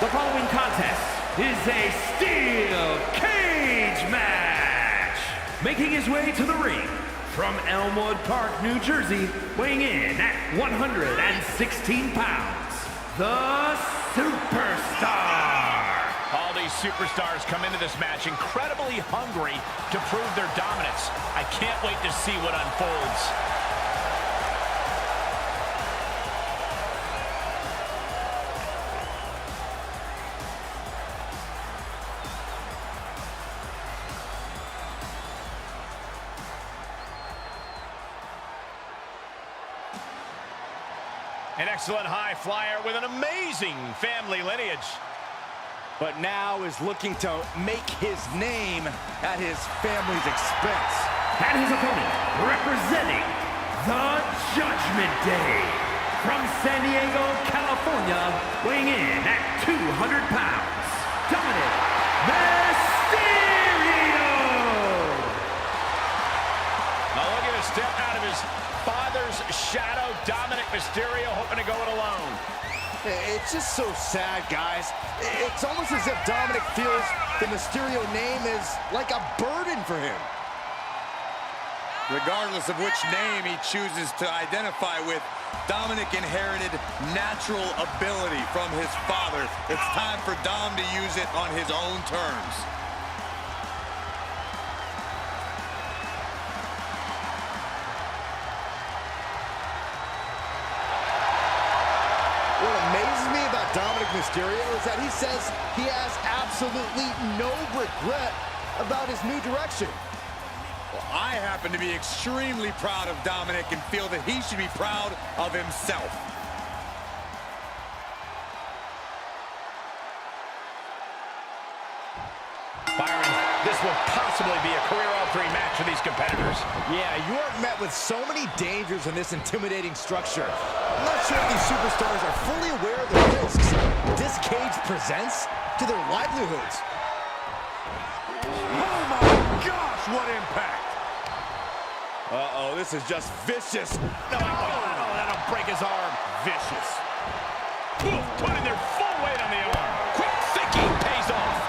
The following contest is a steel cage match. Making his way to the ring from Elmwood Park, New Jersey, weighing in at 116 pounds, the Superstar. All these superstars come into this match incredibly hungry to prove their dominance. I can't wait to see what unfolds. An excellent high flyer with an amazing family lineage. But now is looking to make his name at his family's expense. And his opponent, representing the Judgment Day, from San Diego, California, weighing in at 200 pounds, Dominik Mysterio! Now look at him step out of his father's shadow. Dominik Mysterio hoping to go it alone. It's just so sad, guys. It's almost as if Dominik feels the Mysterio name is like a burden for him. Regardless of which name he chooses to identify with, Dominik inherited natural ability from his father. It's time for Dom to use it on his own terms. What amazes me about Dominik Mysterio is that he says he has absolutely no regret about his new direction. Well, I happen to be extremely proud of Dominik and feel that he should be proud of himself. Byron, this will possibly be a career-altering match for these competitors. Yeah, you are met with so many dangers in this intimidating structure. I'm not sure if these superstars are fully aware of the risks this cage presents to their livelihoods. Oh my gosh, what impact! Uh-oh, this is just vicious. No, that'll break his arm. Vicious. Ooh, putting their full weight on the arm. Quick thinking pays off.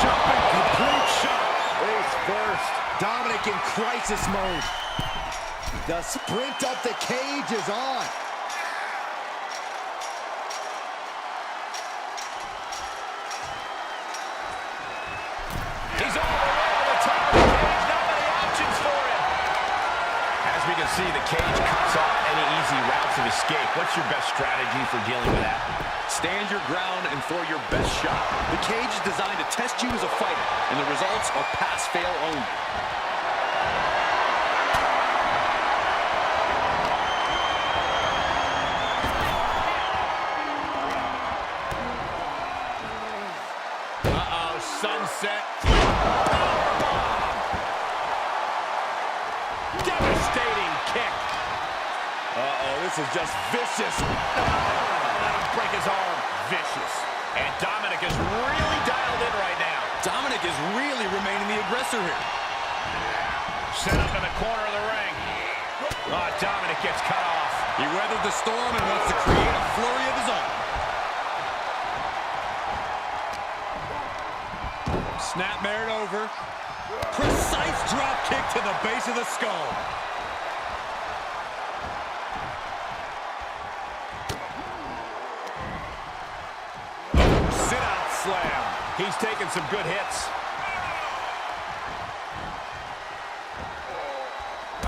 Jumping complete shot. Face first. Dominik in crisis mode. The sprint up the cage is on. He's all the way to the top of the cage. Not many options for him. As we can see, the cage cuts off any easy routes of escape. What's your best strategy for dealing with that? Stand your ground and throw your best shot. The cage is designed to test you as a fighter, and the results are pass-fail only. Uh-oh, sunset. Devastating kick. Uh-oh, this is just vicious. That'll break his arm. Vicious. And Dominik is really dialed in right now. Dominik is really remaining the aggressor here. Set up in the corner of the ring. Oh, Dominik gets cut off. He weathered the storm and wants to create a flurry of his own. Snapmare over. Precise drop kick to the base of the skull. Sit-out slam. He's taking some good hits.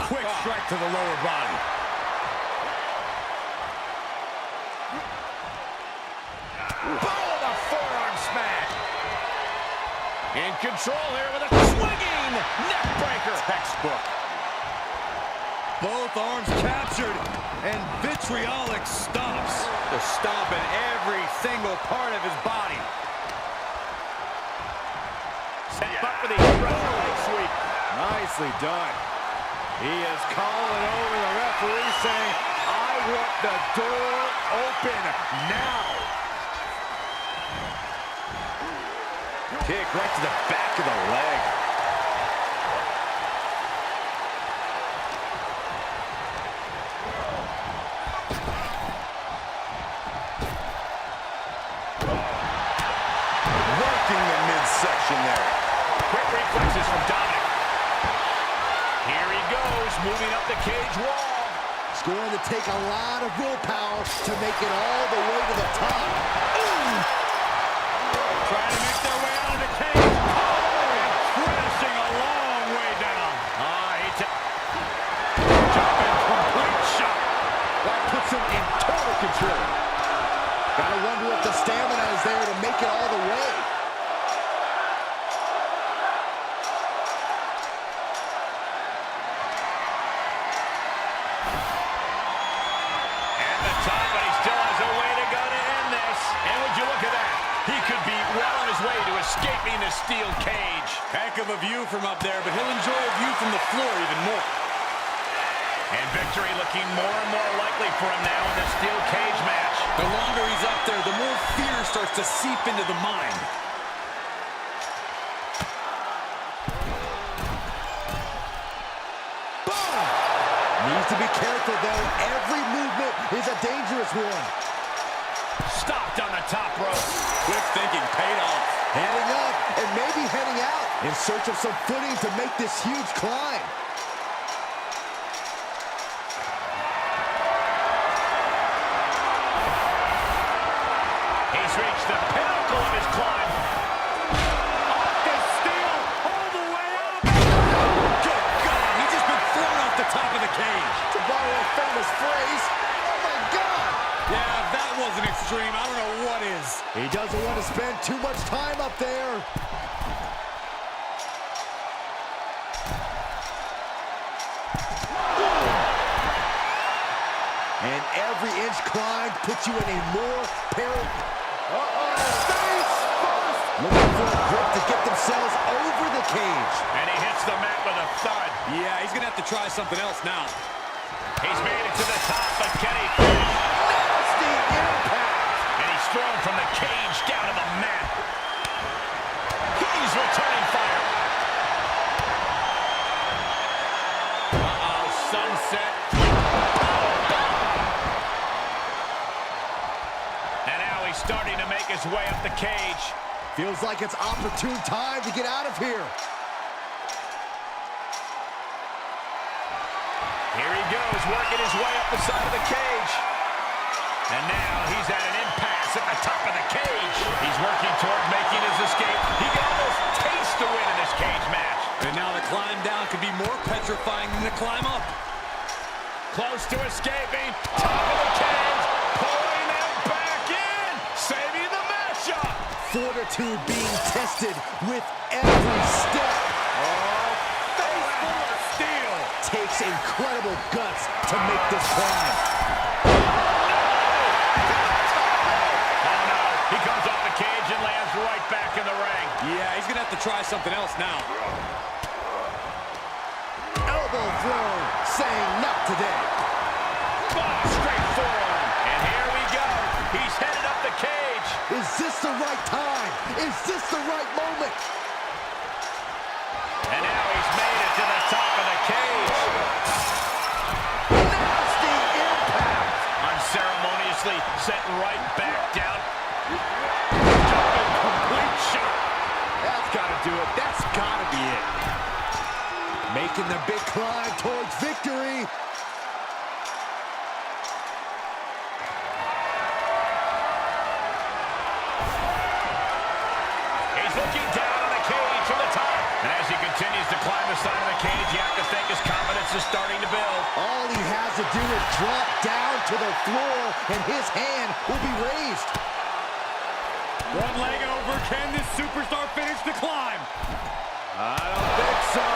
Quick strike to the lower body. Boom, a forearm smash. In control here with a swinging neck breaker. Textbook. Both arms captured, and vitriolic stomps. They're stomping every single part of his body. Set up for the aggressive sweep. Nicely done. He is calling over the referee saying, I want the door open now. Kick right to the back of the leg. Quick reflexes from Dominik. Here he goes, moving up the cage wall. It's going to take a lot of willpower to make it all the way to the top. Ooh. Trying to make their way out of the cage. Oh, and crashing a long way down. Jumping complete shot. That puts him in total control. Gotta wonder if the stamina is there to make it all the way. At the top, but he still has a way to go to end this. And would you look at that? He could be well on his way to escaping the steel cage. Heck of a view from up there, but he'll enjoy a view from the floor even more. And victory looking more and more likely for him now in this steel cage match. The longer he's up there, the more fear starts to seep into the mind. Boom! Needs to be careful, though. Every movement is a dangerous one. Stopped on the top rope. Quick thinking paid off. Heading up and maybe heading out in search of some footing to make this huge climb. He's reached the pinnacle of his climb. Off the steel, all the way up. Good God, he's just been thrown off the top of the cage. To borrow a famous phrase, oh my God! Yeah, if that wasn't extreme, I don't know what is. He doesn't want to spend too much time up there. And every inch climbed puts you in a more perilous... Face first! Looking for a grip to get themselves over the cage. And he hits the mat with a thud. Yeah, he's going to have to try something else now. He's made it to the top, but can he finish? Nasty impact! And he's thrown from the cage down to the mat. He's returning fire. Uh-oh, sunset. And now he's starting to make his way up the cage. Feels like it's opportune time to get out of here. Here he goes, working his way up the side of the cage. And now he's at an impasse at the top of the cage. He's working toward making his escape. He can almost taste the win in this cage match. And now the climb down could be more petrifying than the climb up. Close to escaping. Top of the cage. Pulling them back in. Saving the matchup. Fortitude being tested with every step. Face full of steel. Takes incredible guts to make this climb. Oh no, he comes off the cage and lands right back in the ring. Yeah, he's going to have to try something else now. Elbow throw, saying not today. Oh, straight forearm. And here we go. He's headed up the cage. Is this the right time? Is this the right moment? And now he's made it to the top of the cage. Nasty impact. Unceremoniously sent right back down. Jumping complete shot. That's got to do it. That's got to be it. Making the big climb towards victory. He's looking down on the cage from the top. And as he continues to climb the side of the cage, you have to think his confidence is starting to build. All he has to do is drop down to the floor, and his hand will be raised. One leg over. Can this superstar finish the climb? I don't think so.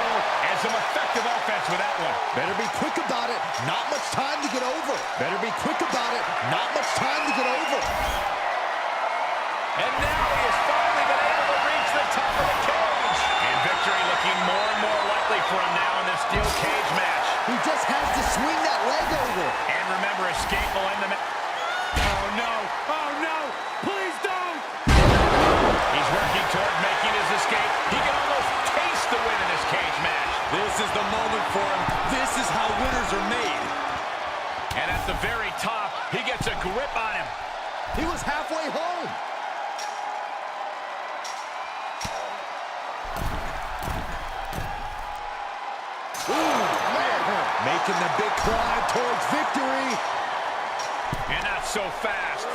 And some effective offense with that one. Better be quick about it. Not much time to get over. Better be quick about it. Not much time to get over. And now he has finally been able to reach the top of the cage. And victory looking more and more likely for him now in this steel cage match. He just has to swing that leg over. And remember, escape will end the match. Oh, no. Oh, no. Please don't. He's working toward making his escape. He can almost taste the win in this cage match. This is the moment for him. This is how winners are made. And at the very top, he gets a grip on him. He was halfway home. making the big climb towards victory. And not so fast.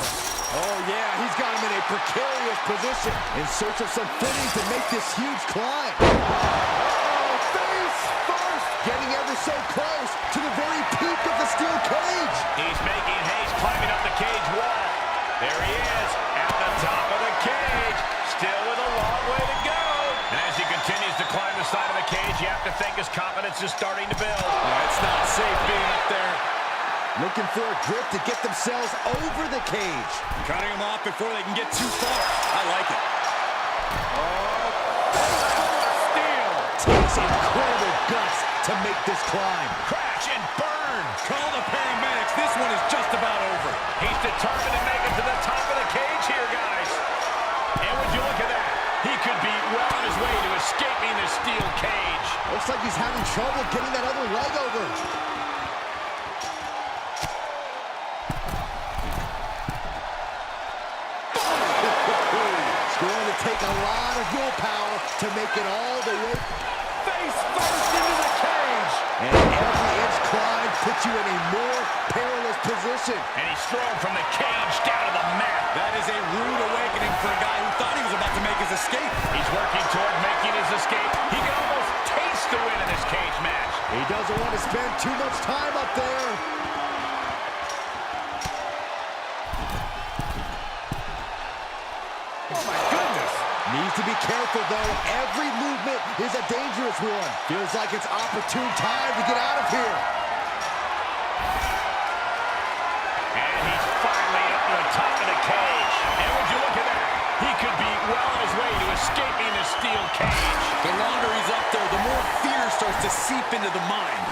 Oh, yeah, he's got him in a precarious position in search of some footing to make this huge climb. Uh-oh, face first, getting ever so close to the very peak of the steel cage. He's making haste, climbing up the cage wall. There he is, at the top of the cage, still with a long way to go. And as he continues to climb the side of the cage, you have to think his confidence is starting to build. Yeah, it's not safe being up there. Looking for a grip to get themselves over the cage. Cutting him off before they can get too far. I like it. Steel takes incredible guts to make this climb. Crash and burn. Call the paramedics. This one is just about over. He's determined to make it to the top of the cage here, guys. And would you look at that? He could be well on his way to escaping the steel cage. Looks like he's having trouble getting that other leg over. It's going to take a lot of willpower to make it all the way face first into the cage. And every inch climb puts you in a more perilous position. And he's thrown from the cage down to the mat. That is a rude awakening for a guy who thought he was about to make his escape. He's working toward making his escape. He can almost taste the win in this cage match. He doesn't want to spend too much time up there. Oh, my goodness. Needs to be careful, though. Every movement is a dangerous one. Feels like it's opportune time to get out of here. And he's finally up to the top of the cage. And would you look at that? He could be well on his way to escaping the steel cage. The longer he's up there, the more fear starts to seep into the mind.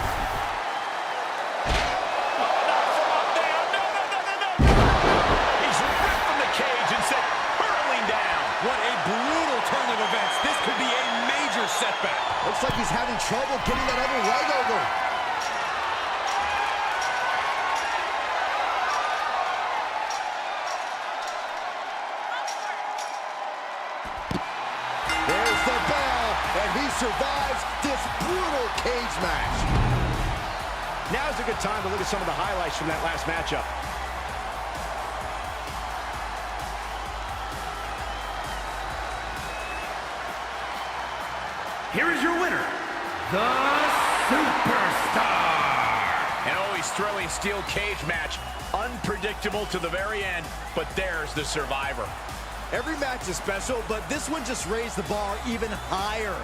He's ripped from the cage and sent hurtling down. What a brutal turn of events. This could be a major setback. Looks like he's having trouble getting that other leg over. There's the bell, and he survives this brutal cage match. Now's a good time to look at some of the highlights from that last matchup. Here is your winner, the Superstar. An always thrilling steel cage match. Unpredictable to the very end, but there's the survivor. Every match is special, but this one just raised the bar even higher.